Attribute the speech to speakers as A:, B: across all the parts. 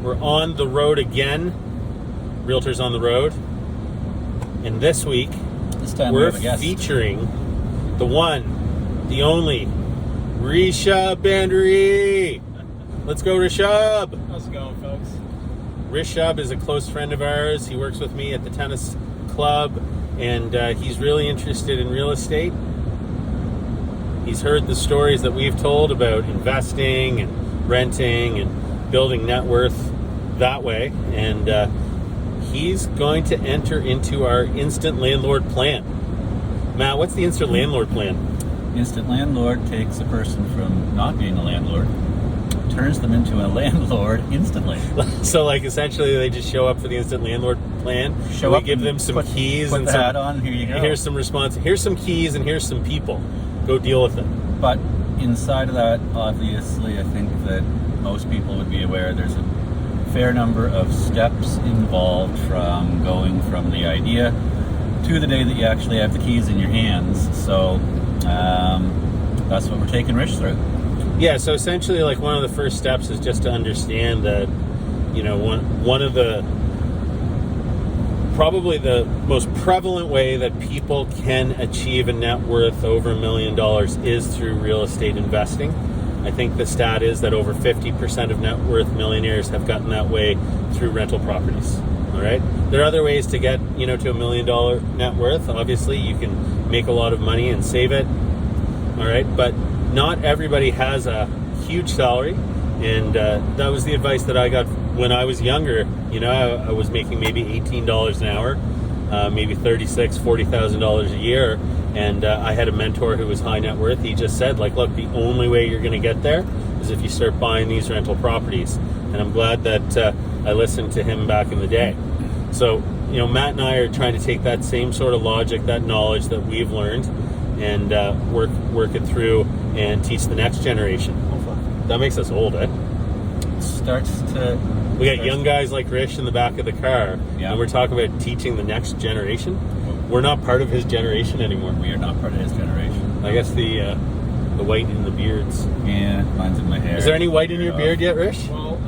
A: We're on the road again. Realtors on the road. And this week, we're featuring the one, the only, Rishabh Bandari. Let's go, Rishabh.
B: How's it going, folks?
A: Rishabh is a close friend of ours. He works with me at the tennis club, and he's really interested in real estate. He's heard the stories that we've told about investing and renting and building net worth that way, and he's going to enter into our instant landlord plan. Matt, what's the instant landlord plan?
B: Instant landlord takes a person from not being a landlord, turns them into a landlord instantly.
A: So, like, essentially, they just show up for the instant landlord plan.
B: We
A: give them some keys
B: put
A: and
B: the
A: some,
B: hat on. Here you go.
A: Here's some response. Here's some keys and here's some people. Go deal with it.
B: But inside of that, obviously, I think that most people would be aware there's a fair number of steps involved from going from the idea to the day that you actually have the keys in your hands. So that's what we're taking Rich through.
A: Yeah, so essentially, like, one of the first steps is just to understand that, you know, one of the probably the most prevalent way that people can achieve a net worth over $1 million is through real estate investing. I think the stat is that over 50% of net worth millionaires have gotten that way through rental properties. All right. There are other ways to get, to $1 million net worth. Obviously, you can make a lot of money and save it. All right. But not everybody has a huge salary. And that was the advice that I got when I was younger. I was making maybe $18 an hour, maybe $36,000, $40,000 a year. And I had a mentor who was high net worth. He just said, like, look, the only way you're going to get there is if you start buying these rental properties. And I'm glad that I listened to him back in the day. So, Matt and I are trying to take that same sort of logic, that knowledge that we've learned, and work it through and teach the next generation. That makes us old, eh? We got young guys like Rish in the back of the car, and we're talking about teaching the next generation. We're not part of his generation anymore.
B: We are not part of his generation.
A: I guess the white in the beards.
B: Yeah, mine's in my hair.
A: Is there any white in your beard yet, Rish?
C: Well,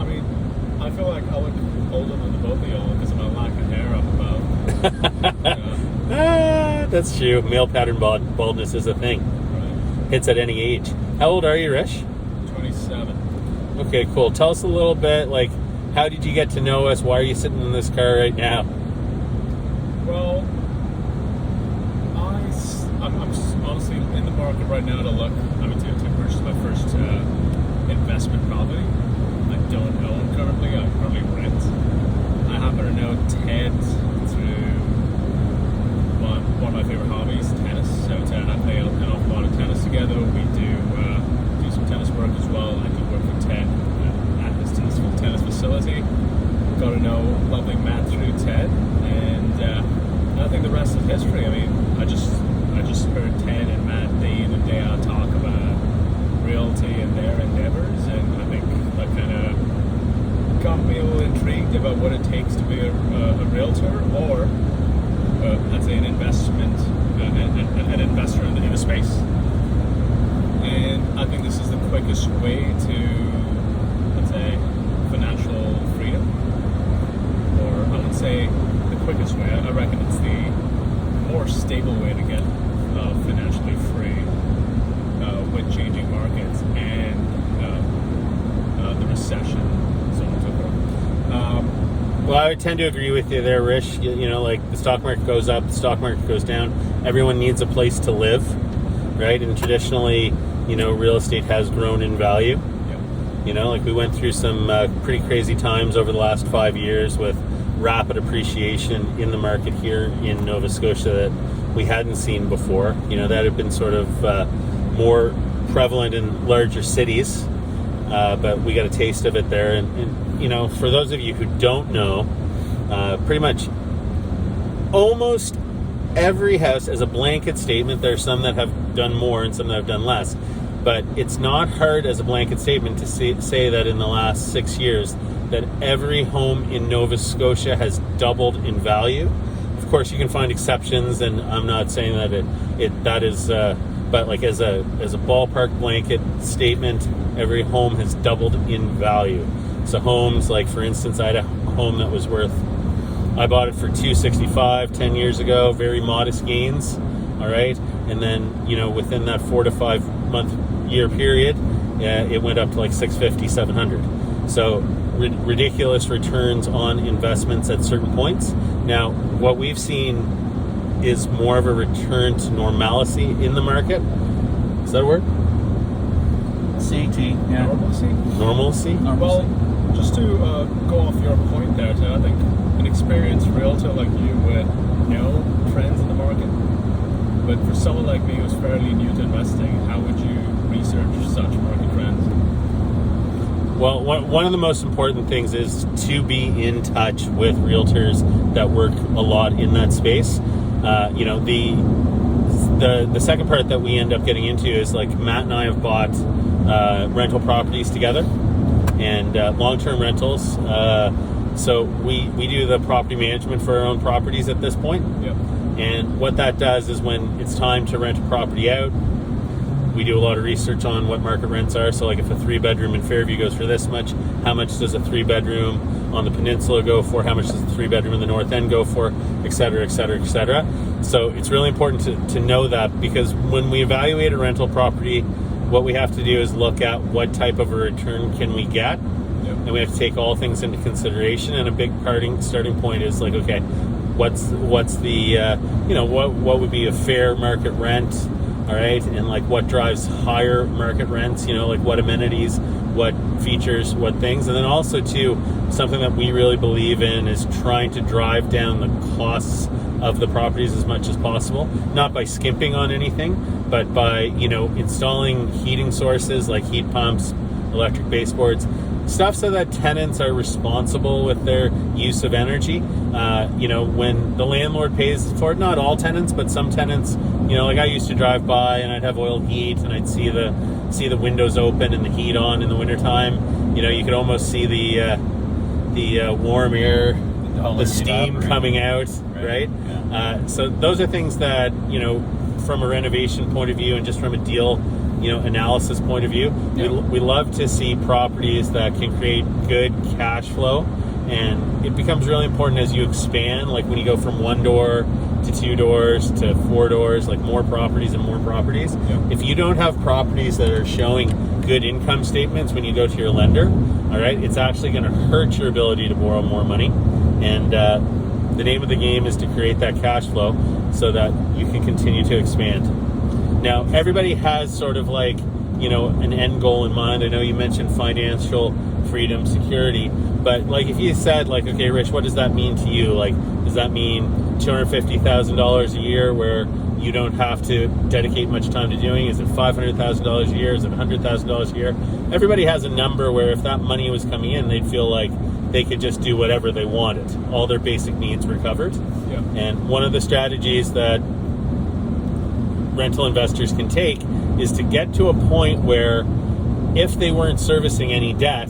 C: I feel like I look older than the both of y'all because of my lack of hair up above.
A: That's true. Male pattern baldness is a thing.
C: Right.
A: Hits at any age. How old are you, Rish?
C: 27.
A: Okay, cool. Tell us a little bit, like, how did you get to know us? Why are you sitting in this car right now?
C: Well, I'm honestly in the market right now to purchase my first investment property. I don't own currently. I currently rent. I happen to know Ted through one of my favorite hobbies, tennis. So Ted and I play an awful lot of tennis together. We do some tennis work as well. I do work for Ted at his tennis facility. Got to know lovely Matt through Ted, and I think the rest is history. I just heard Ted and Matt day in and day out talk about realty and their endeavors, and I think that kind of got me a little intrigued about what it takes to be a realtor, or let's say an an investor in the space. And I think this is the quickest way to, let's say, financial freedom, or I would say the quickest way. I reckon it's the more stable way to get financially free with changing markets and the recession, so on and so forth.
A: Well, I would tend to agree with you there, Rish. Like, the stock market goes up, the stock market goes down. Everyone needs a place to live, right? And traditionally, real estate has grown in value.
C: Yep.
A: Like, we went through some pretty crazy times over the last 5 years with rapid appreciation in the market here in Nova Scotia that we hadn't seen before. That had been sort of more prevalent in larger cities, but we got a taste of it there. And for those of you who don't know, pretty much almost every house, as a blanket statement, there are some that have done more and some that have done less, but it's not hard as a blanket statement to say that in the last 6 years that every home in Nova Scotia has doubled in value. Of course, you can find exceptions, and I'm not saying that that is, but like as a ballpark blanket statement, every home has doubled in value. So homes, like for instance, I had a home that was worth, I bought it for $265 10 years ago, very modest gains, all right? And then, you know, within that 4 to 5 month year period, it went up to like $650, $700. So ridiculous returns on investments at certain points. Now, what we've seen is more of a return to normalcy in the market. Is that a word?
B: CT, yeah.
C: Normalcy?
A: Normalcy?
C: Well, just to go off your point there, Ted, I think an experienced realtor like you would know trends in the market. But for someone like me who's fairly new to investing, how would you research such market trends?
A: Well, one of the most important things is to be in touch with realtors that work a lot in that space. You know, the second part that we end up getting into is, like, Matt and I have bought rental properties together, and long-term rentals. So we do the property management for our own properties at this point.
C: Yep.
A: And what that does is when it's time to rent a property out, we do a lot of research on what market rents are. So like if a 3-bedroom in Fairview goes for this much, how much does a 3-bedroom on the peninsula go for? How much does a 3-bedroom in the North End go for? Et cetera, et cetera, et cetera. So it's really important to know that, because when we evaluate a rental property, what we have to do is look at what type of a return can we get.
C: Yep.
A: And we have to take all things into consideration. And a big starting point is like, okay, what's the, you know, what would be a fair market rent? All right, and like what drives higher market rents, you know, like what amenities, what features, what things. And then also too, something that we really believe in is trying to drive down the costs of the properties as much as possible, not by skimping on anything, but by, you know, installing heating sources like heat pumps, electric baseboards, stuff so that tenants are responsible with their use of energy. You know, when the landlord pays for it, not all tenants, but some tenants, you know, like I used to drive by and I'd have oil heat and I'd see the windows open and the heat on in the wintertime. You know, you could almost see the warm air, the steam coming out, right?
B: Yeah.
A: So those are things that, you know, from a renovation point of view and just from a deal, you know, analysis point of view,
B: yeah.
A: we love to see properties that can create good cash flow. And it becomes really important as you expand, like when you go from 1 door to 2 doors to 4 doors, like more properties and more properties.
B: Yeah.
A: If you don't have properties that are showing good income statements when you go to your lender, all right, it's actually going to hurt your ability to borrow more money. And the name of the game is to create that cash flow so that you can continue to expand. Now, everybody has sort of like, you know, an end goal in mind. I know you mentioned financial freedom, security, but like if you said like, okay, Rich, what does that mean to you? Like, does that mean $250,000 a year where you don't have to dedicate much time to doing? Is it $500,000 a year? Is it $100,000 a year? Everybody has a number where if that money was coming in, they'd feel like they could just do whatever they wanted. All their basic needs were covered.
C: Yeah.
A: And one of the strategies that rental investors can take is to get to a point where if they weren't servicing any debt,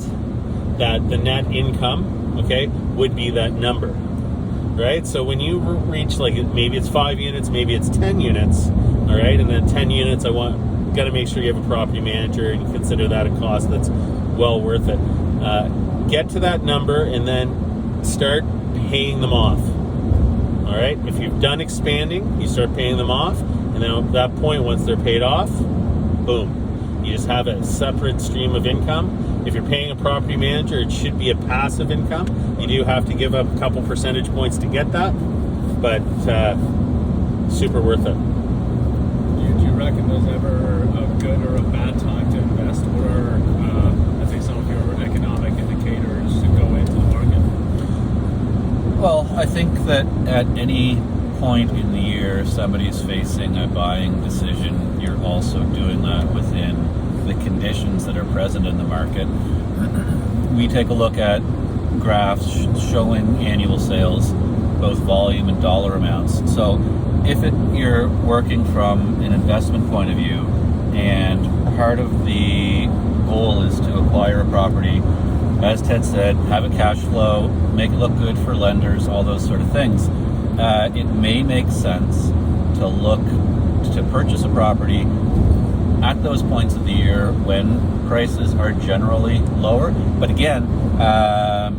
A: that the net income, okay, would be that number, right? So when you reach, like, maybe it's 5 units, maybe it's 10 units, all right, and then 10 units, got to make sure you have a property manager and you consider that a cost that's well worth it. Get to that number and then start paying them off, all right? If you've done expanding, you start paying them off, and then at that point, once they're paid off, boom, you just have a separate stream of income. If you're paying a property manager, it should be a passive income. You do have to give up a couple percentage points to get that, but super worth it.
C: Do you reckon there's ever a good or a bad time to invest? What are, let's say, some of your economic indicators to go into the market?
B: Well, I think that at any point in the year somebody's facing a buying decision, you're also doing that within the conditions that are present in the market. We take a look at graphs showing annual sales, both volume and dollar amounts. So if you're working from an investment point of view, and part of the goal is to acquire a property, as Ted said, have a cash flow, make it look good for lenders, all those sort of things, it may make sense to look to purchase a property at those points of the year when prices are generally lower. But again,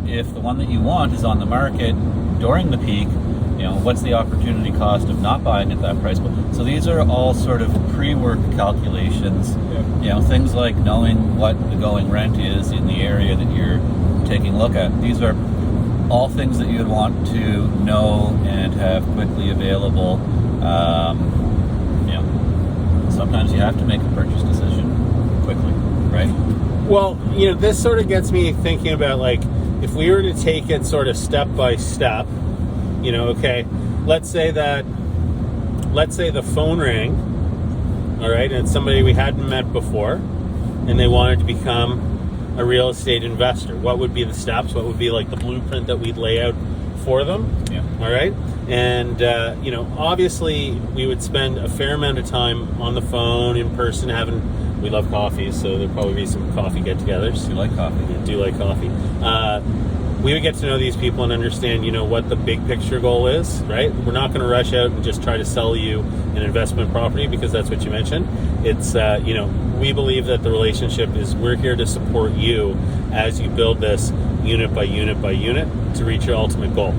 B: if the one that you want is on the market during the peak, what's the opportunity cost of not buying at that price? So these are all sort of pre-work calculations. Things like knowing what the going rent is in the area that you're taking a look at. These are all things that you would want to know and have quickly available. Sometimes you have to make a purchase decision quickly, right?
A: Well, this sort of gets me thinking about, like, if we were to take it sort of step by step, okay, let's say the phone rang, all right, and it's somebody we hadn't met before, and they wanted to become a real estate investor. What would be the steps? What would be like the blueprint that we'd lay out for them?
B: Yeah.
A: All right. And, obviously we would spend a fair amount of time on the phone, in person, we love coffee, so there'd probably be some coffee get-togethers.
B: Do you like coffee?
A: I do like coffee. We would get to know these people and understand, what the big picture goal is, right? We're not going to rush out and just try to sell you an investment property because that's what you mentioned. It's, we believe that the relationship is, we're here to support you as you build this unit by unit by unit to reach your ultimate goal.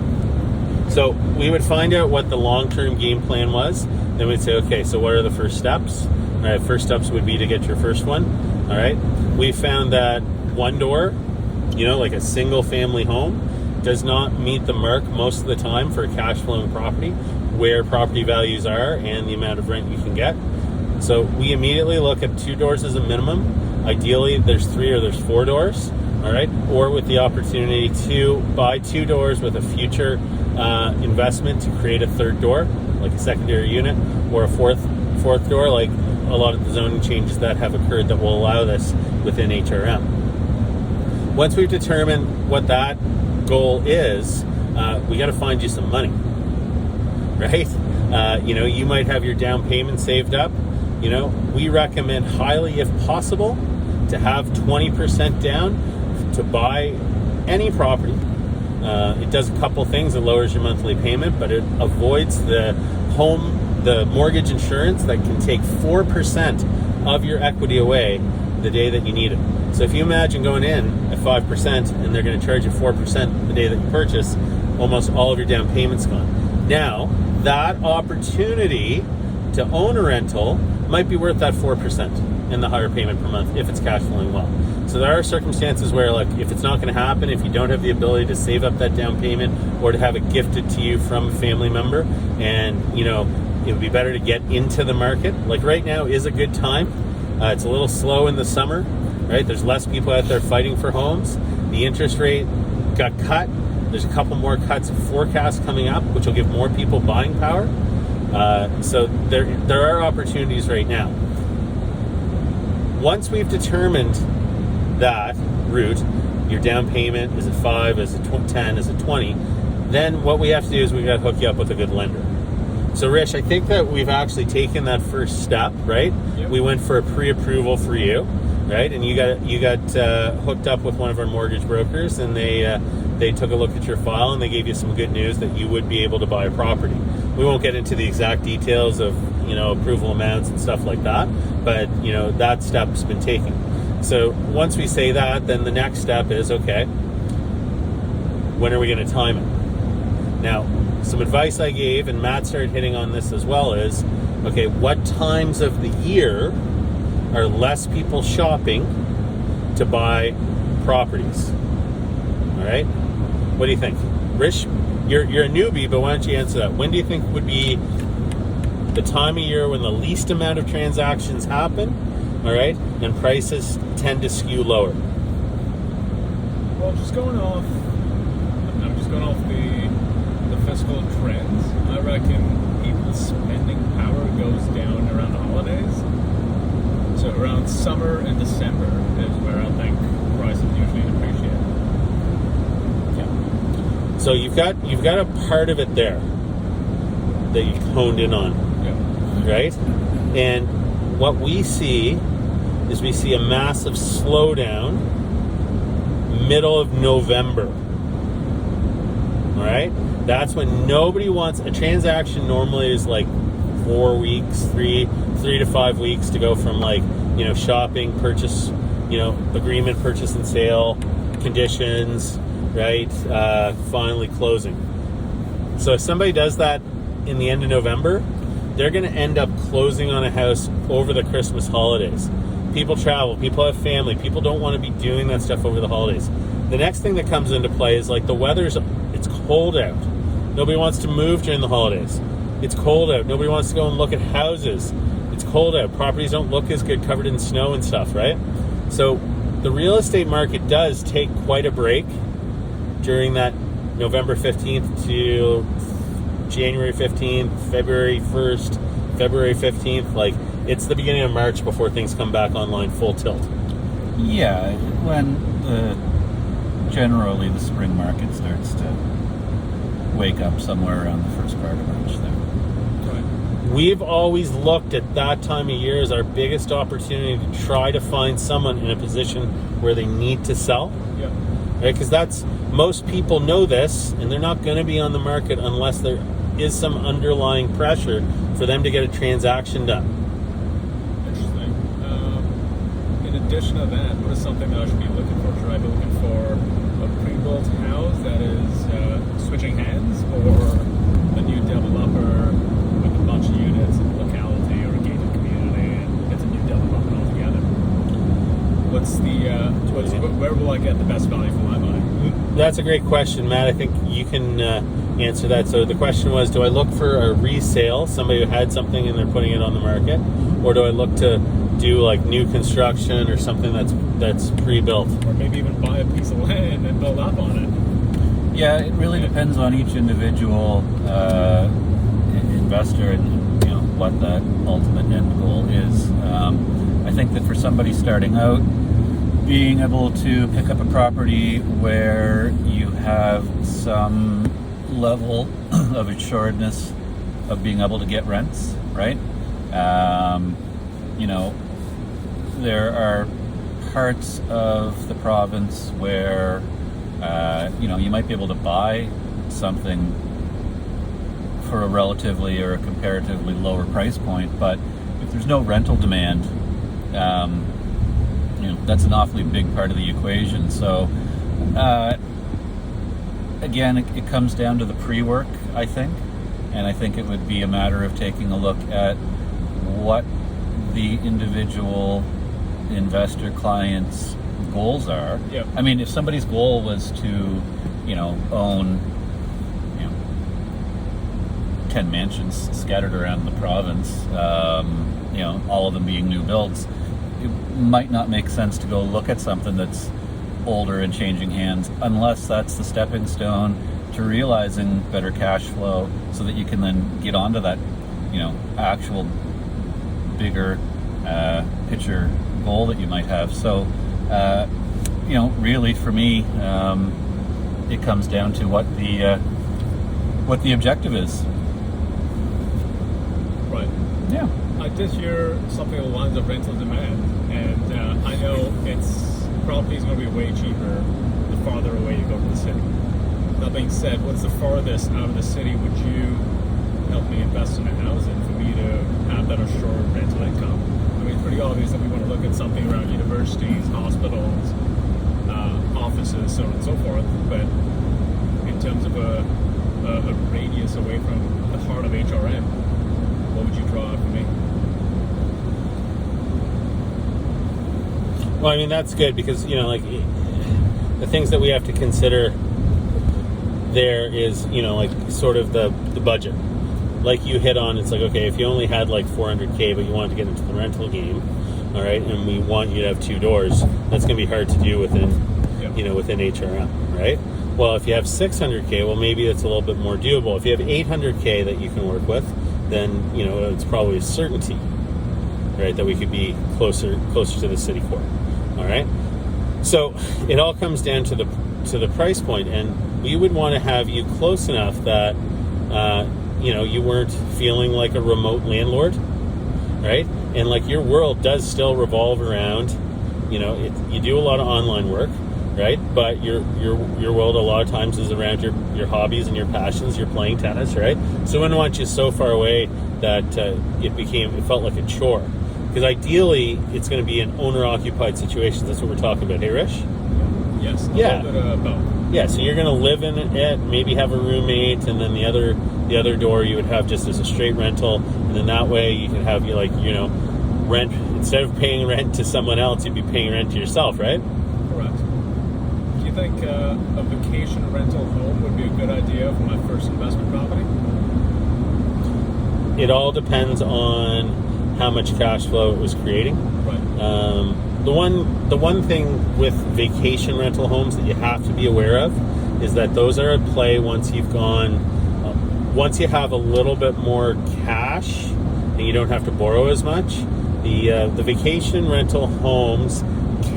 A: So we would find out what the long-term game plan was. Then we'd say, okay, so what are the first steps? All right, first steps would be to get your first one. All right. We found that one door, like a single family home, does not meet the mark most of the time for a cash flowing property where property values are and the amount of rent you can get. So we immediately look at 2 doors as a minimum. Ideally, there's 3 or there's 4 doors. All right. Or with the opportunity to buy 2 doors with a future investment to create a 3rd door, like a secondary unit, or a fourth door, like a lot of the zoning changes that have occurred that will allow this within HRM. Once we've determined what that goal is, we got to find you some money, right? You might have your down payment saved up. We recommend highly, if possible, to have 20% down to buy any property. It does a couple things. It lowers your monthly payment, but it avoids the mortgage insurance that can take 4% of your equity away the day that you need it. So if you imagine going in at 5% and they're going to charge you 4% the day that you purchase, almost all of your down payment's gone. Now, that opportunity to own a rental might be worth that 4% in the higher payment per month if it's cash flowing well. So there are circumstances where, like, if it's not going to happen, if you don't have the ability to save up that down payment or to have it gifted to you from a family member, and it would be better to get into the market. Like right now is a good time. It's a little slow in the summer, right? There's less people out there fighting for homes. The interest rate got cut. There's a couple more cuts forecast coming up, which will give more people buying power. So there are opportunities right now. Once we've determined that route, your down payment, is it 5, is it 10, is it 20, then what we have to do is we got to hook you up with a good lender. So Rich, I think that we've actually taken that first step, right?
C: Yep.
A: We went for a pre-approval for you, right? And you got hooked up with one of our mortgage brokers, and they took a look at your file and they gave you some good news that you would be able to buy a property. We won't get into the exact details of approval amounts and stuff like that, but that step's been taken. So once we say that, then the next step is, okay, when are we going to time it? Now, some advice I gave, and Matt started hitting on this as well, is, okay, what times of the year are less people shopping to buy properties? All right? What do you think? Rich, you're a newbie, but why don't you answer that? When do you think would be the time of year when the least amount of transactions happen, all right, and prices tend to skew lower?
C: Well, I'm just going off the fiscal trends. I reckon people's spending power goes down around the holidays. So around summer and December is where I think prices usually appreciate.
A: Yeah. So you've got a part of it there that you've honed in on, right? And what we see is we see a massive slowdown middle of November. All right? That's when nobody wants a transaction. Normally is like 4 weeks, three to 5 weeks to go from like, shopping, purchase, agreement, purchase and sale, conditions, right? Finally closing. So if somebody does that in the end of November, they're going to end up closing on a house over the Christmas holidays. People travel, people have family, people don't want to be doing that stuff over the holidays. The next thing that comes into play is like it's cold out. Nobody wants to move during the holidays. It's cold out. Nobody wants to go and look at houses. It's cold out. Properties don't look as good covered in snow and stuff, right? So the real estate market does take quite a break during that November 15th to January 15th, February 1st, February 15th. Like, it's the beginning of March before things come back online full tilt.
B: Yeah, when generally the spring market starts to wake up somewhere around the first part of March there.
A: We've always looked at that time of year as our biggest opportunity to try to find someone in a position where they need to sell.
C: Yeah.
A: Right? Because most people know this, and they're not going to be on the market unless there is some underlying pressure for them to get a transaction done.
C: Interesting. In addition to that, what is something that I should be looking for? Should I be looking for a pre-built house that is switching hands, or a new developer with a bunch of units in the locality or a gated community and it's a new development altogether? Where will I get the best value for my money?
A: That's a great question, Matt. I think you can answer that. So the question was, do I look for a resale, somebody who had something and they're putting it on the market, or do I look to do like new construction or something that's pre-built?
C: Or maybe even buy a piece of land and build up on it?
B: Yeah, it really depends on each individual investor and what that ultimate end goal is. I think that for somebody starting out, being able to pick up a property where you have some level of assuredness of being able to get rents, right? There are parts of the province where you might be able to buy something for a relatively or a comparatively lower price point, but if there's no rental demand, that's an awfully big part of the equation. So again, it comes down to the pre-work, I think, and I think it would be a matter of taking a look at what the individual investor client's goals are.
C: Yep.
B: I mean, if somebody's goal was to, own 10 mansions scattered around the province, all of them being new builds, it might not make sense to go look at something that's older and changing hands unless that's the stepping stone to realizing better cash flow so that you can then get onto that, actual bigger picture goal that you might have. So, really for me, it comes down to what the objective is.
C: Right.
B: Yeah.
C: I did hear something along the lines of rental demand, and I know property is going to be way cheaper the farther away you go from the city. That being said, what's the farthest out of the city would you help me invest in a housing for me to have that assured rental income? I mean, it's pretty obvious that we want to look at something around universities, hospitals, offices, so on and so forth, but in terms of a radius away from the heart of HRM, what would you draw for me?
A: Well, I mean, that's good because, the things that we have to consider there is, sort of the budget. Like you hit on, it's like, okay, if you only had like $400K, but you wanted to get into the rental game, all right, and we want you to have 2 doors, that's going to be hard to do within HRM, right? Well, if you have $600K, well, maybe it's a little bit more doable. If you have $800K that you can work with, then, it's probably a certainty, right, that we could be closer to the city for, all right? So it all comes down to the price point, and we would want to have you close enough that, you weren't feeling like a remote landlord, right? And like your world does still revolve around, you do a lot of online work. right? But your world a lot of times is around your hobbies and your passions. You're playing tennis, right? So I wouldn't want you so far away that it felt like a chore. Because ideally, it's going to be an owner-occupied situation. That's what we're talking about, hey, Rish?
C: Yes.
A: Yeah.
C: A little bit about.
A: Yeah, so you're going to live in it, maybe have a roommate, and then the other door you would have just as a straight rental, and then that way you can have rent. Instead of paying rent to someone else, you'd be paying rent to yourself, right?
C: Correct. Do you think a vacation rental home would be a good idea for my first investment property?
A: It all depends on how much cash flow it was creating.
C: Right.
A: The one thing with vacation rental homes that you have to be aware of is that those are at play once you have a little bit more cash and you don't have to borrow as much. The vacation rental homes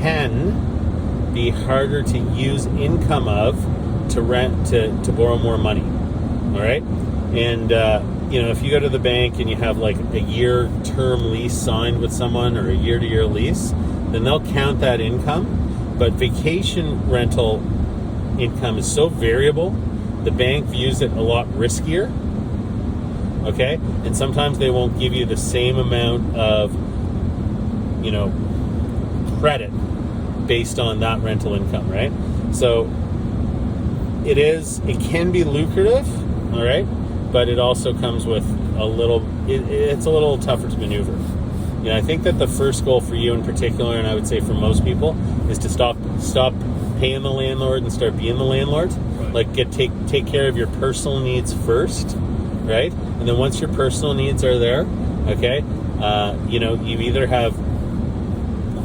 A: can be harder to use income of to rent to borrow more money. All right, and if you go to the bank and you have like a year term lease signed with someone or a year-to-year lease, then they'll count that income. But vacation rental income is so variable, the bank views it a lot riskier. Okay, and sometimes they won't give you the same amount of credit based on that rental income, right? So it can be lucrative, all right, but it also comes with it's a little tougher to maneuver. I think that the first goal for you in particular, and I would say for most people, is to stop paying the landlord and start being the landlord.
C: Right.
A: Like take care of your personal needs first, right? And then once your personal needs are there, okay, you either have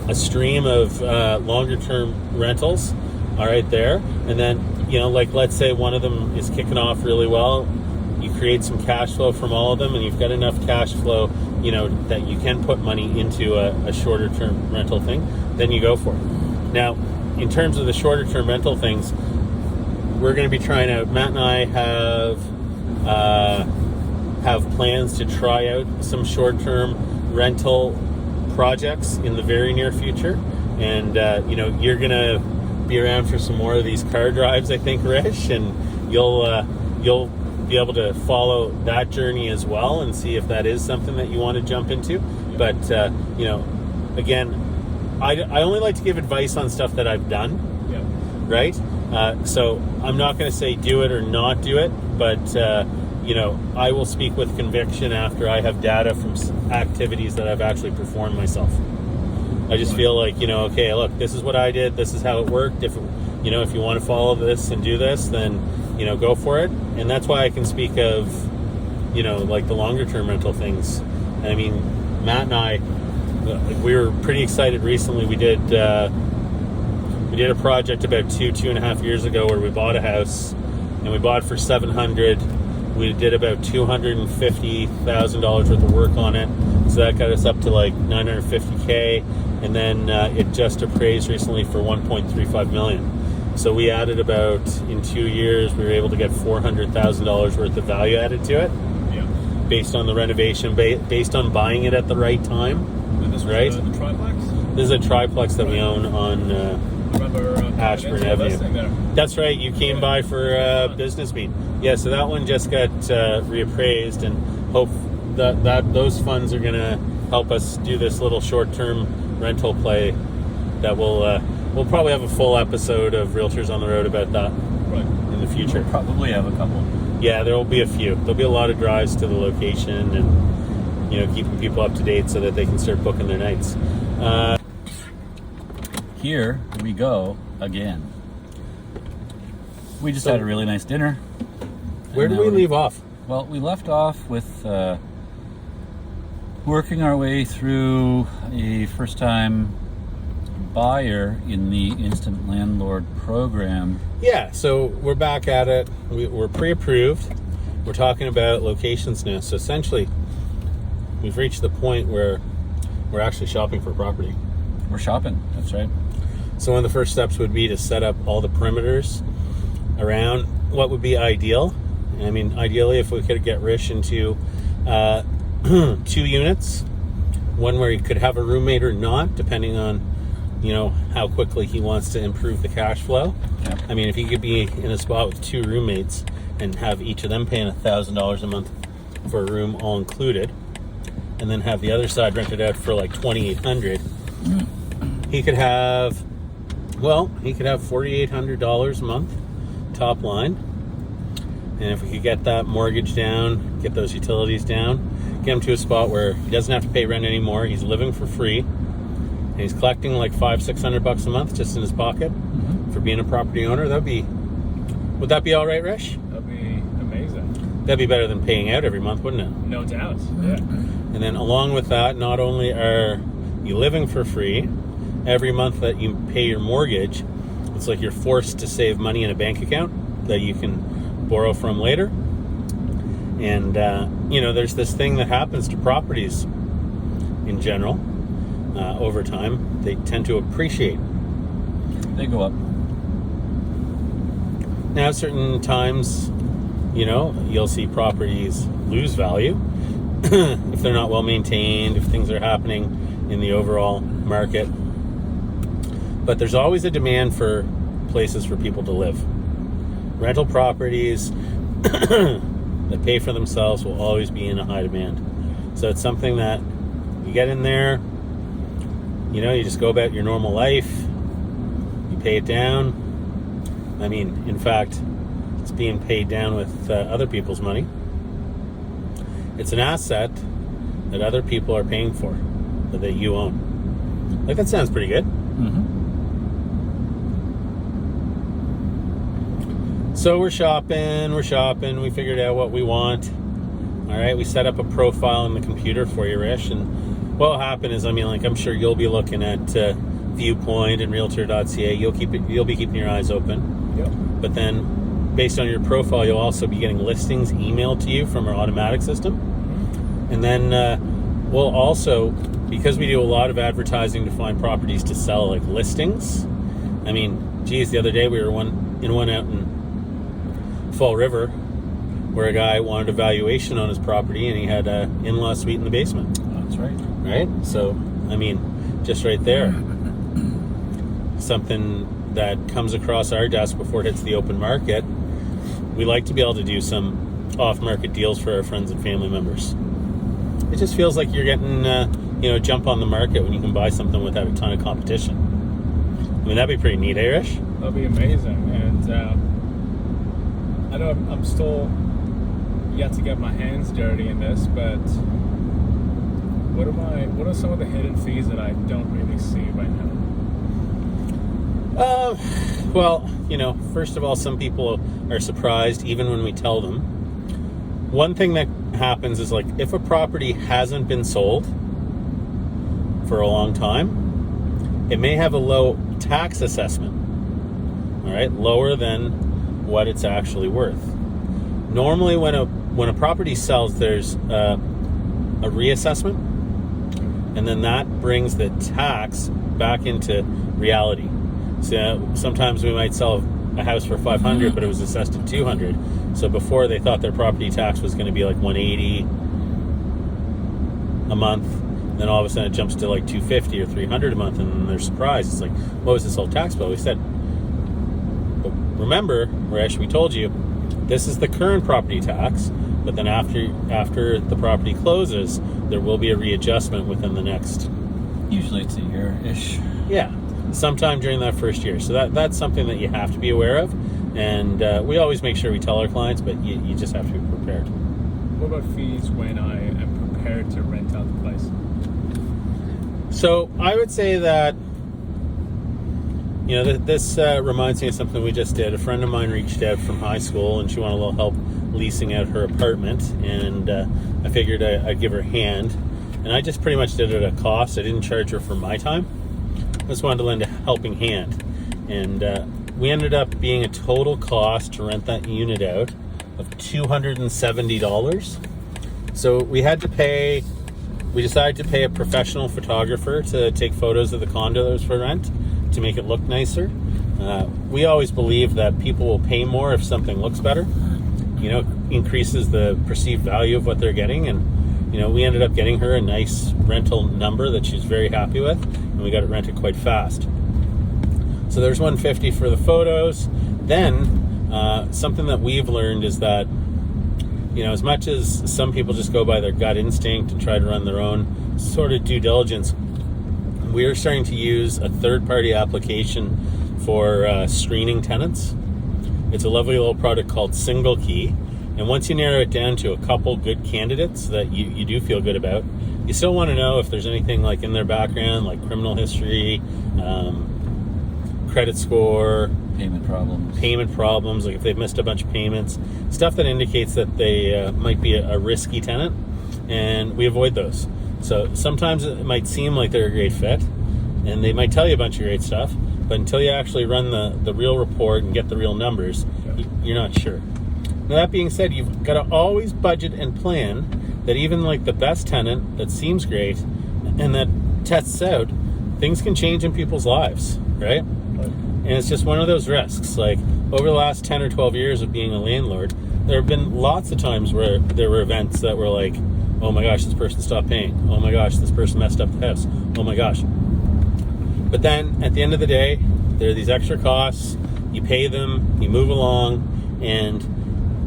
A: a stream of longer term rentals, all right, there, and then let's say one of them is kicking off really well. You create some cash flow from all of them, and you've got enough cash flow, that you can put money into a shorter term rental thing. Then you go for it. Now, in terms of the shorter term rental things, we're going to be trying out. Matt and I have plans to try out some short term rental projects in the very near future, and you're going to be around for some more of these car drives, I think, Rish, and you'll be able to follow that journey as well and see if that is something that you want to jump into. But again, I only like to give advice on stuff that I've done.
C: Yeah.
A: Right? So I'm not going to say do it or not do it, but I will speak with conviction after I have data from activities that I've actually performed myself. I just feel like, okay, look, this is what I did, this is how it worked. If you want to follow this and do this, then go for it. And that's why I can speak of like the longer term rental things. I mean, Matt and I, we were pretty excited recently. We did a project about 2.5 years ago where we bought a house, and we bought it for $700,000. We did about $250,000 worth of work on it, so that got us up to like $950K, and then it just appraised recently for $1.35 million. So we added in 2 years, we were able to get $400,000 worth of value added to it.
C: Yeah.
A: Based on the renovation, based on buying it at the right time.
C: And this was
A: right?
C: The triplex?
A: This is a triplex that we own on Ashburn Avenue. That's right. You came by for a business meet. Yeah, so that one just got reappraised, and hope that those funds are going to help us do this little short-term rental play that we'll probably have a full episode of Realtors on the Road about that in the future.
B: We'll probably have a couple.
A: Yeah, there will be a few. There'll be a lot of drives to the location and keeping people up to date so that they can start booking their nights.
B: Here we go again. We just had a really nice dinner.
A: Where did we leave off?
B: Well, we left off with working our way through a first-time buyer in the instant landlord program.
A: Yeah, so we're back at it. We're pre-approved. We're talking about locations now. So essentially, we've reached the point where we're actually shopping for property.
B: We're shopping, that's right.
A: So one of the first steps would be to set up all the perimeters around what would be ideal. I mean, ideally, if we could get Rish into 2 units, one where he could have a roommate or not, depending on how quickly he wants to improve the cash flow.
B: Yeah.
A: I mean, if he could be in a spot with 2 roommates and have each of them paying $1,000 a month for a room all included, and then have the other side rented out for like $2,800, he could have $4,800 a month top line. And if we could get that mortgage down, get those utilities down, get him to a spot where he doesn't have to pay rent anymore, he's living for free, and he's collecting like $500-600 a month just in his pocket for being a property owner, would that be all right, Rish?
C: That'd be amazing.
A: That'd be better than paying out every month, wouldn't it?
C: No doubt. Yeah.
A: And then along with that, not only are you living for free, every month that you pay your mortgage, it's like you're forced to save money in a bank account that you can borrow from later. And there's this thing that happens to properties in general over time. They tend to appreciate.
B: They go up.
A: Now, certain times, you'll see properties lose value if they're not well maintained, if things are happening in the overall market. But there's always a demand for places for people to live. Rental properties that pay for themselves will always be in a high demand. So it's something that you get in there, you just go about your normal life, you pay it down. I mean, in fact, it's being paid down with other people's money. It's an asset that other people are paying for, that you own. Like, that sounds pretty good. So we're shopping, we figured out what we want. All right, we set up a profile in the computer for you, Rish, and what'll happen is, I'm sure you'll be looking at Viewpoint and Realtor.ca. You'll be keeping your eyes open.
C: Yep.
A: But then, based on your profile, you'll also be getting listings emailed to you from our automatic system. And then we'll also, because we do a lot of advertising to find properties to sell, like listings. The other day we were in one out in Fall River where a guy wanted a valuation on his property and he had an in-law suite in the basement.
B: That's right.
A: Right? So, just right there. Something that comes across our desk before it hits the open market. We like to be able to do some off-market deals for our friends and family members. It just feels like you're getting, jump on the market when you can buy something without a ton of competition. That'd be pretty neat, Rish?
C: That'd be amazing. And I know I'm still yet to get my hands dirty in this, but what are some of the hidden fees that I don't really see right now? First of all, some people are surprised even when we tell them. One thing that happens is, like, if a property hasn't been sold for a long time, it may have a low tax assessment, all right, lower than what it's actually worth. Normally, when a property sells, there's a reassessment, and then that brings the tax back into reality. So sometimes we might sell a house for $500, but it was assessed at $200. So before, they thought their property tax was going to be like $180 a month. Then all of a sudden it jumps to like $250 or $300 a month, and then they're surprised. It's like, what was this whole tax bill? We said, but remember, Rish, we told you this is the current property tax, but then after the property closes, there will be a readjustment within the next.
B: Usually it's a year-ish.
A: Yeah, sometime during that first year. So that's something that you have to be aware of, and we always make sure we tell our clients, but you just have to be prepared.
C: What about fees when I am prepared to rent out the place?
A: So I would say that, this reminds me of something we just did. A friend of mine reached out from high school, and she wanted a little help leasing out her apartment, and I figured I'd give her a hand. And I just pretty much did it at a cost. I didn't charge her for my time. I just wanted to lend a helping hand. And we ended up being a total cost to rent that unit out of $270. So we decided to pay a professional photographer to take photos of the condo that was for rent to make it look nicer. We always believe that people will pay more if something looks better. Increases the perceived value of what they're getting. And, we ended up getting her a nice rental number that she's very happy with. And we got it rented quite fast. So there's $150 for the photos. Then something that we've learned is that, as much as some people just go by their gut instinct and try to run their own sort of due diligence, we are starting to use a third-party application for screening tenants. It's a lovely little product called Single Key. And once you narrow it down to a couple good candidates that you do feel good about, you still want to know if there's anything like in their background, like criminal history, credit score,
B: payment problems,
A: like if they've missed a bunch of payments, stuff that indicates that they might be a risky tenant, and we avoid those. So sometimes it might seem like they're a great fit, and they might tell you a bunch of great stuff, but until you actually run the real report and get the real numbers, you're not sure. Now, that being said, you've got to always budget and plan that even like the best tenant that seems great and that tests out, things can change in people's lives, right? And it's just one of those risks. Like, over the last 10 or 12 years of being a landlord, there have been lots of times where there were events that were like, oh my gosh, this person stopped paying. Oh my gosh, this person messed up the house. Oh my gosh. But then at the end of the day, there are these extra costs. You pay them, you move along, and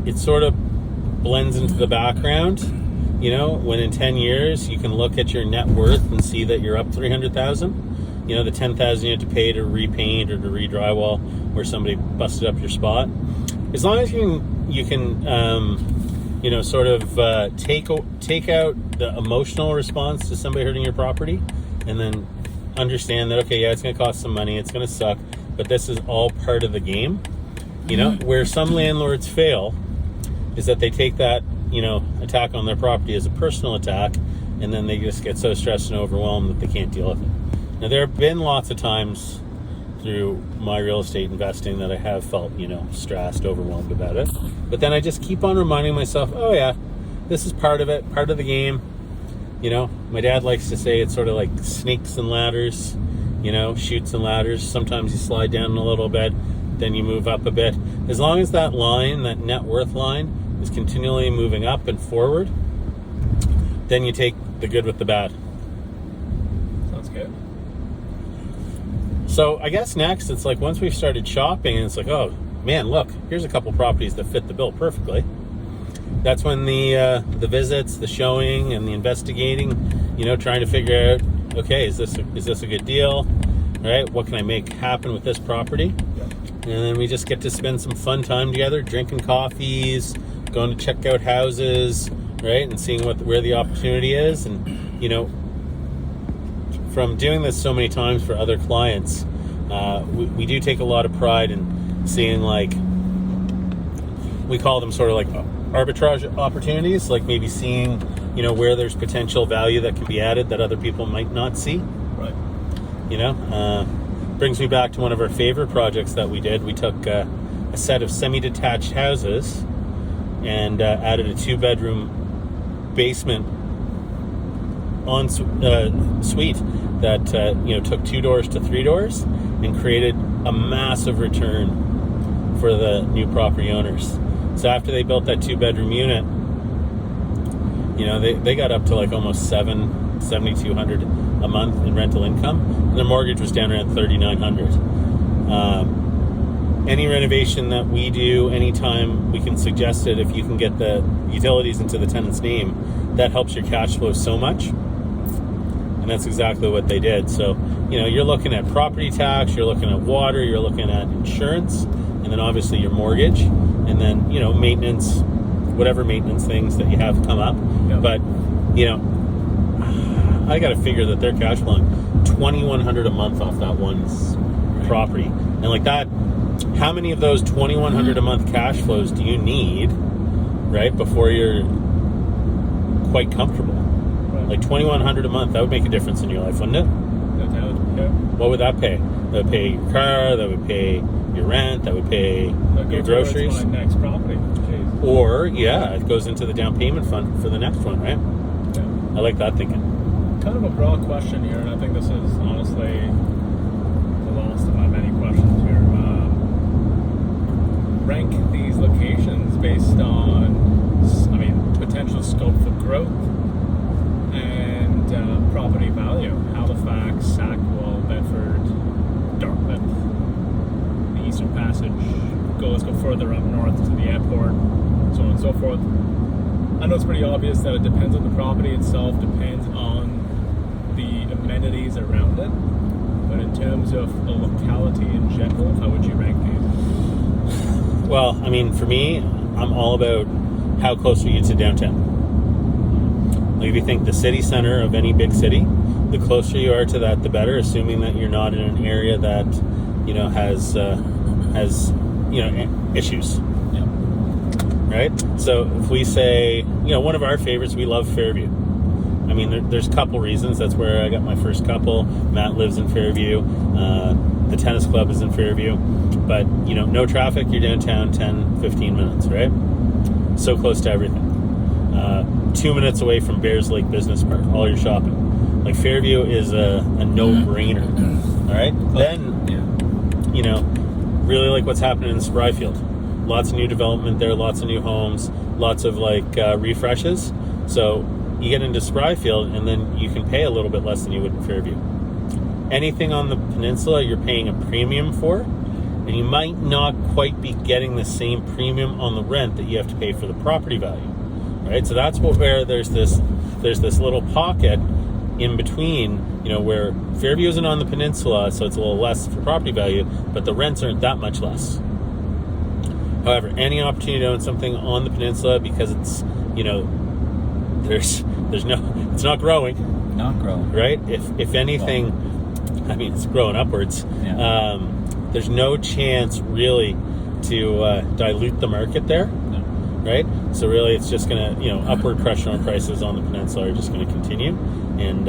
A: it sort of blends into the background. When in 10 years you can look at your net worth and see that you're up $300,000. The $10,000 you had to pay to repaint or to re-drywall where somebody busted up your spot. As long as you can sort of take out the emotional response to somebody hurting your property, and then understand that, okay, yeah, it's going to cost some money, it's going to suck, but this is all part of the game. Where some landlords fail is that they take that, attack on their property as a personal attack, and then they just get so stressed and overwhelmed that they can't deal with it. Now, there have been lots of times through my real estate investing that I have felt, stressed, overwhelmed about it. But then I just keep on reminding myself, oh yeah, this is part of it, part of the game. My dad likes to say it's sort of like snakes and ladders, chutes and ladders. Sometimes you slide down a little bit, then you move up a bit. As long as that line, that net worth line, is continually moving up and forward, then you take the good with the bad.
C: Sounds good.
A: So I guess next, it's like once we've started shopping, and it's like, oh man, look, here's a couple properties that fit the bill perfectly. That's when the visits, the showing, and the investigating, trying to figure out, okay, is this a good deal? All right, what can I make happen with this property?
C: Yeah.
A: And then we just get to spend some fun time together, drinking coffees, going to check out houses, right, and seeing where the opportunity is. And from doing this so many times for other clients, we do take a lot of pride in seeing, like, we call them sort of like arbitrage opportunities, like maybe seeing, where there's potential value that can be added that other people might not see.
C: Right.
A: Brings me back to one of our favorite projects that we did. We took a set of semi-detached houses and added a 2-bedroom basement suite that took 2 doors to 3 doors and created a massive return for the new property owners. So after they built that 2-bedroom unit, they got up to like almost $7,200 a month in rental income, and their mortgage was down around $3,900. Any renovation that we do, anytime we can suggest it, if you can get the utilities into the tenant's name, that helps your cash flow so much. And that's exactly what they did. So, you're looking at property tax, you're looking at water, you're looking at insurance, and then obviously your mortgage, and then, maintenance, whatever maintenance things that you have come up.
C: Yep.
A: But, I got to figure that they're cash flowing $2,100 a month off that one property. And like that, how many of those $2,100 a month cash flows do you need, right, before you're quite comfortable?
C: Right.
A: Like $2,100 a month, that would make a difference in your life, wouldn't it?
C: No doubt. Yeah.
A: What would that pay? That would pay your car, that would pay your rent, that would pay your groceries.
C: That's my next property. Jeez.
A: Or, it goes into the down payment fund for the next one, right?
C: Yeah.
A: I like that thinking.
C: Kind of a broad question here, and I think this is honestly the last of my many questions here. Rank these locations based on, potential scope for growth and property value. Halifax, Sackville, further up north to the airport, so on and so forth. I know it's pretty obvious that it depends on the property itself, depends on the amenities around it, but in terms of a locality in general, how would you rank these?
A: Well, I mean, for me, I'm all about how close are you to downtown. Like if you think the city center of any big city, the closer you are to that, the better, assuming that you're not in an area that, has issues.
B: Yeah.
A: Right? So if we say, one of our favorites, we love Fairview. I mean, there's a couple reasons. That's where I got my first couple. Matt lives in Fairview. The tennis club is in Fairview. But, no traffic, you're downtown 10, 15 minutes, right? So close to everything. 2 minutes away from Bears Lake Business Park, all your shopping. Like Fairview is a no-brainer. All right? Then, really like what's happening in Spryfield. Lots of new development there, lots of new homes, lots of refreshes. So you get into Spryfield and then you can pay a little bit less than you would in Fairview. Anything on the peninsula you're paying a premium for, and you might not quite be getting the same premium on the rent that you have to pay for the property value. Right? So that's where there's this little pocket in between, where Fairview isn't on the peninsula, so it's a little less for property value, but the rents aren't that much less. However, any opportunity to own something on the peninsula, because it's, it's not growing.
B: Not growing.
A: Right? If anything, it's growing upwards.
B: Yeah.
A: There's no chance really to dilute the market there.
B: No.
A: Right? So really it's just going to, upward pressure on prices on the peninsula are just going to continue. And,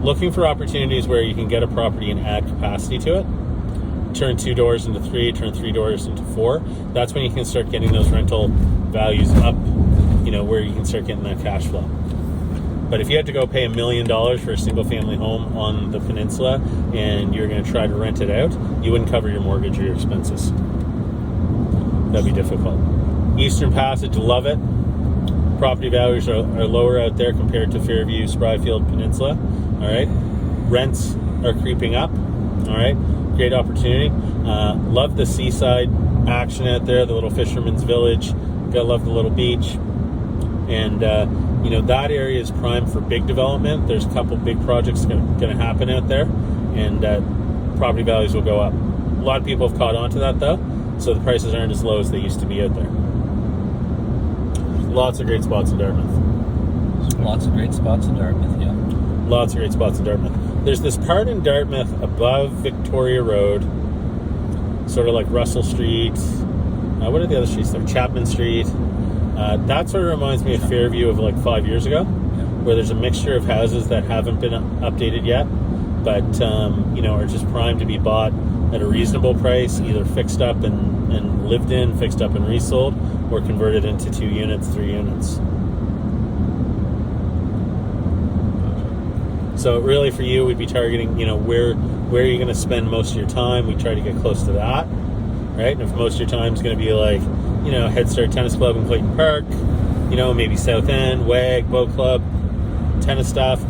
A: looking for opportunities where you can get a property and add capacity to it. Turn 2 doors into 3, turn 3 doors into 4. That's when you can start getting those rental values up, where you can start getting that cash flow. But if you had to go pay $1 million for a single family home on the peninsula and you're going to try to rent it out, you wouldn't cover your mortgage or your expenses. That'd be difficult. Eastern Passage, love it. Property values are lower out there compared to Fairview, Spryfield Peninsula. All right. Rents are creeping up. All right. Great opportunity. Love the seaside action out there, the little fisherman's village. Gotta love the little beach. And, that area is prime for big development. There's a couple big projects going to happen out there, and property values will go up. A lot of people have caught on to that, though, so the prices aren't as low as they used to be out there. Lots of great spots in Dartmouth.
B: Lots of great spots in Dartmouth, yeah.
A: Lots of great spots in Dartmouth. There's this part in Dartmouth above Victoria Road, sort of like Russell Street. What are the other streets there? Chapman Street. That sort of reminds me of Fairview of 5 years ago, where there's a mixture of houses that haven't been updated yet, but are just primed to be bought at a reasonable price, either fixed up and lived in, fixed up and resold, or converted into 2 units, 3 units. So really for you, we'd be targeting, where are you going to spend most of your time? We try to get close to that, right? And if most of your time is going to be Head Start Tennis Club in Clayton Park, maybe South End, WAG, Boat Club, tennis stuff,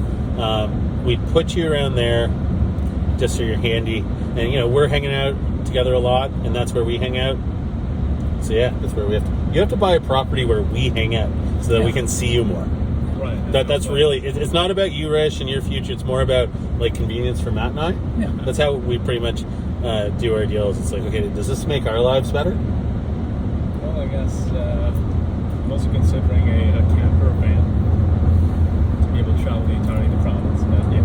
A: we'd put you around there just so you're handy. And, we're hanging out together a lot, and that's where we hang out. So yeah, that's where you have to buy a property where we hang out so that we can see you more.
C: Right.
A: That's really, it's not about you, Rish, and your future. It's more about convenience for Matt and I.
B: Yeah.
A: That's how we pretty much do our deals. It's okay, does this make our lives better?
C: Well, I guess I'm also considering a camper van to be able to travel the entirety of the province. But yeah,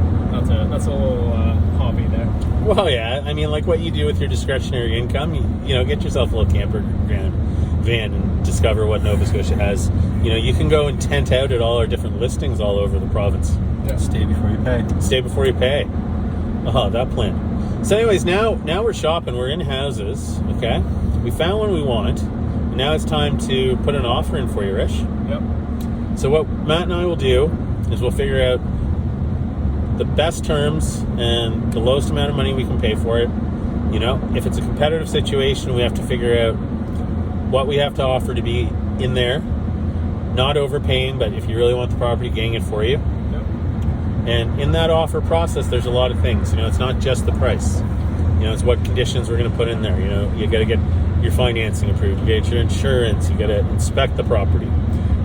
C: that's a little hobby there.
A: Well, yeah. I mean, like what you do with your discretionary income, you get yourself a little camper van and discover what Nova Scotia has. You can go and tent out at all our different listings all over the province.
C: Yeah.
B: Stay before you pay.
A: Stay before you pay. Oh, that plan. So anyways, now we're shopping. We're in houses, okay? We found one we want. And now it's time to put an offer in for you, Rish.
C: Yep.
A: So what Matt and I will do is we'll figure out the best terms and the lowest amount of money we can pay for it. If it's a competitive situation, we have to figure out what we have to offer to be in there. Not overpaying, but if you really want the property, getting it for you.
C: Yep.
A: And in that offer process, there's a lot of things. It's not just the price. It's what conditions we're going to put in there. You got to get your financing approved, you get your insurance, you got to inspect the property.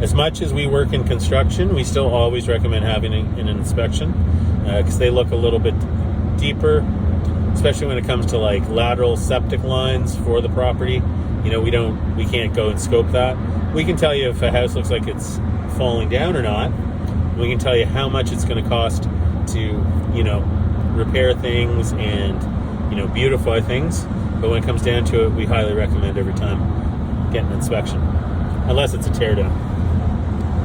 A: As much as we work in construction, we still always recommend having an inspection because they look a little bit deeper, especially when it comes to like lateral septic lines for the property. You know, we can't go and scope that. We can tell you if a house looks like it's falling down or not. We can tell you how much it's going to cost to, you know, repair things and, you know, beautify things. But when it comes down to it, we highly recommend every time getting an inspection, unless it's a tear down.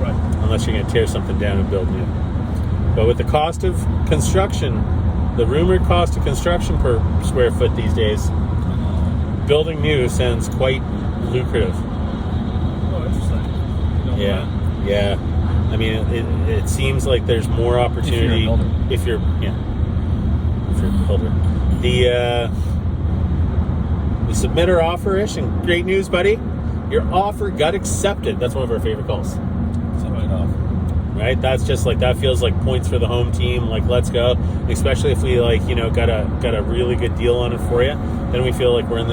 C: Right.
A: Unless you're going to tear something down and build new. But with the cost of construction, the rumored cost of construction per square foot these days, building new sounds quite lucrative.
C: Oh, interesting. You know
A: Yeah,
C: that?
A: yeah. I mean, it seems like there's more opportunity if you're a builder. We submit our offer-ish, and great news, buddy. Your offer got accepted. That's one of our favorite calls. Right? That's just like, that feels like points for the home team. Like, let's go. Especially if we like, you know, got a really good deal on it for you. Then we feel like we're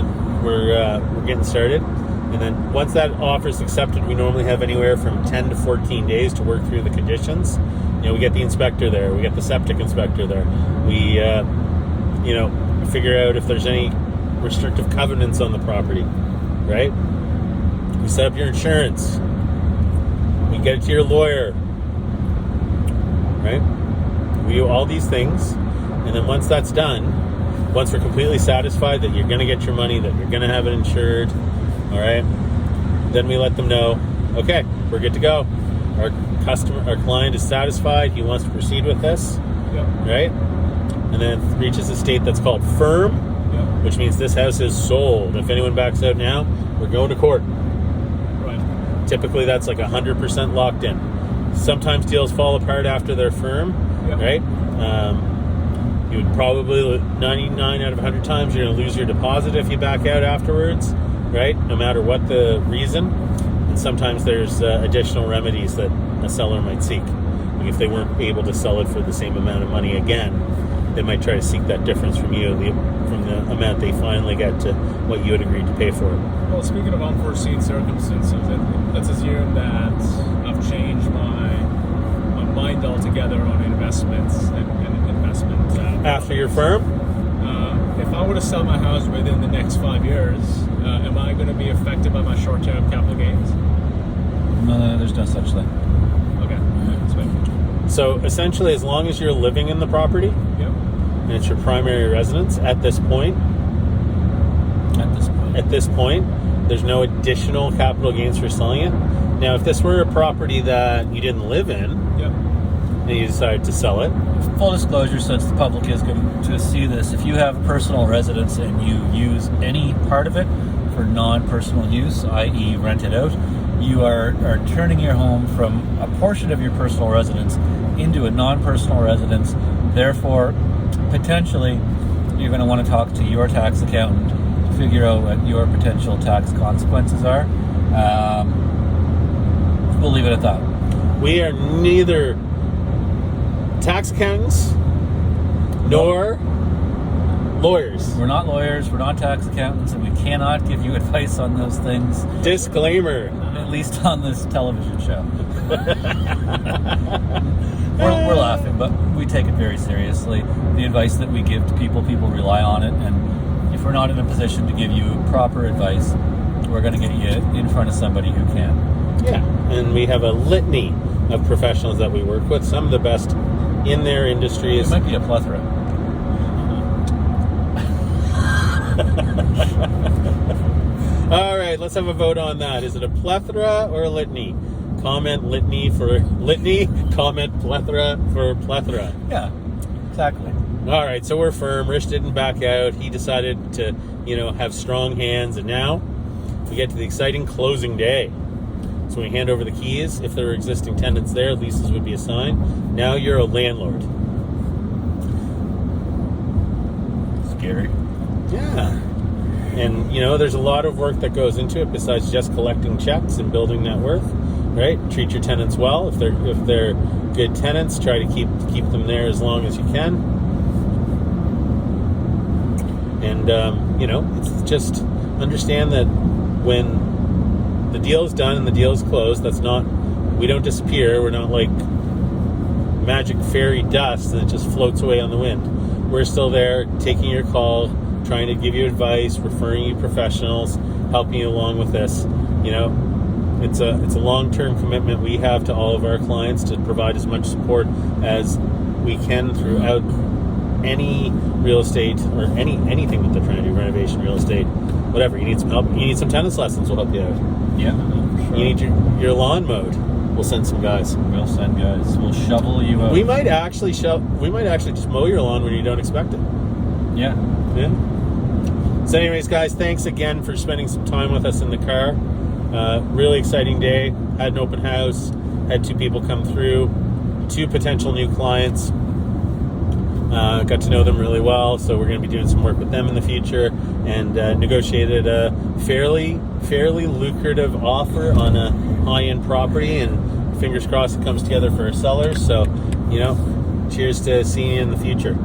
A: getting started. And then once that offer is accepted, we normally have anywhere from 10 to 14 days to work through the conditions. You know, we get the inspector there, we get the septic inspector there. We, you know, figure out if there's any restrictive covenants on the property, right? We set up your insurance. We get it to your lawyer, right? We do all these things. And then once that's done, once we're completely satisfied that you're going to get your money, that you're going to have it insured, all right, then we let them know, okay, we're good to go. Our client is satisfied. He wants to proceed with this,
C: Yep.
A: right? And then it reaches a state that's called firm,
C: Yep.
A: which means this house is sold. If anyone backs out now, we're going to court.
C: Right.
A: Typically, that's like 100% locked in. Sometimes deals fall apart after they're firm,
C: Yep.
A: right? You would probably, 99 out of 100 times, you're going to lose your deposit if you back out afterwards, right? No matter what the reason. And sometimes there's additional remedies that a seller might seek. Like if they weren't able to sell it for the same amount of money again, they might try to seek that difference from you, from the amount they finally get to what you had agreed to pay for it.
C: Well, speaking of unforeseen circumstances, let's assume that I've changed my mind altogether on investments and investment.
A: After your firm?
C: If I were to sell my house within the next 5 years, am I going to be affected by my short-term capital gains?
B: No, there's no such thing.
C: Okay. Sweet.
A: So essentially, as long as you're living in the property
C: Yep.
A: and it's your primary residence at this point, there's no additional capital gains for selling it. Now, if this were a property that you didn't live in
C: Yep.
A: and you decided to sell it,
B: Full disclosure, since the public is going to see this, if you have a personal residence and you use any part of it for non-personal use, i.e. rent it out, you are turning your home from a portion of your personal residence into a non-personal residence. Therefore, potentially, you're going to want to talk to your tax accountant to figure out what your potential tax consequences are. We'll leave it at that.
A: we are neither tax accountants nor lawyers.
B: We're not lawyers, we're not tax accountants, and we cannot give you advice on those things,
A: Disclaimer.
B: at least on this television show. We're laughing, but we take it very seriously. The advice that we give to people rely on it, and if we're not in a position to give you proper advice, we're going to get you in front of somebody who can.
A: Yeah, and we have a litany of professionals that we work with, some of the best in their industries.
B: It might be a plethora.
A: All right, let's have a vote on that. Is it a plethora or a litany? Comment litany for litany, comment plethora for plethora.
B: Yeah, exactly.
A: All right, so we're firm. Rich didn't back out. He decided to, have strong hands, and now we get to the exciting closing day. So we hand over the keys. If there were existing tenants there, leases would be assigned. Now you're a landlord.
B: Scary.
A: Yeah. And, there's a lot of work that goes into it besides just collecting checks and building net worth, right? Treat your tenants well. If they're good tenants, try to keep them there as long as you can. And, it's just understand that when the deal is done and the deal is closed, we don't disappear. We're not like magic fairy dust that just floats away on the wind. We're still there, taking your call, trying to give you advice, referring you professionals, helping you along with this. It's a long-term commitment we have to all of our clients to provide as much support as we can throughout any real estate or anything that they're trying to do, renovation, real estate, whatever. You need some help. You need some tennis lessons, we'll help you out.
B: Yeah, sure.
A: You need your lawn mowed, we'll send some guys.
B: We'll send guys. We'll shovel you out.
A: We might actually just mow your lawn when you don't expect it.
B: Yeah.
A: So anyways, guys, thanks again for spending some time with us in the car. Really exciting day. Had an open house. Had 2 people come through. 2 potential new clients. Got to know them really well, so we're going to be doing some work with them in the future, and negotiated a fairly lucrative offer on a high-end property, and fingers crossed it comes together for our sellers. So, cheers to seeing you in the future.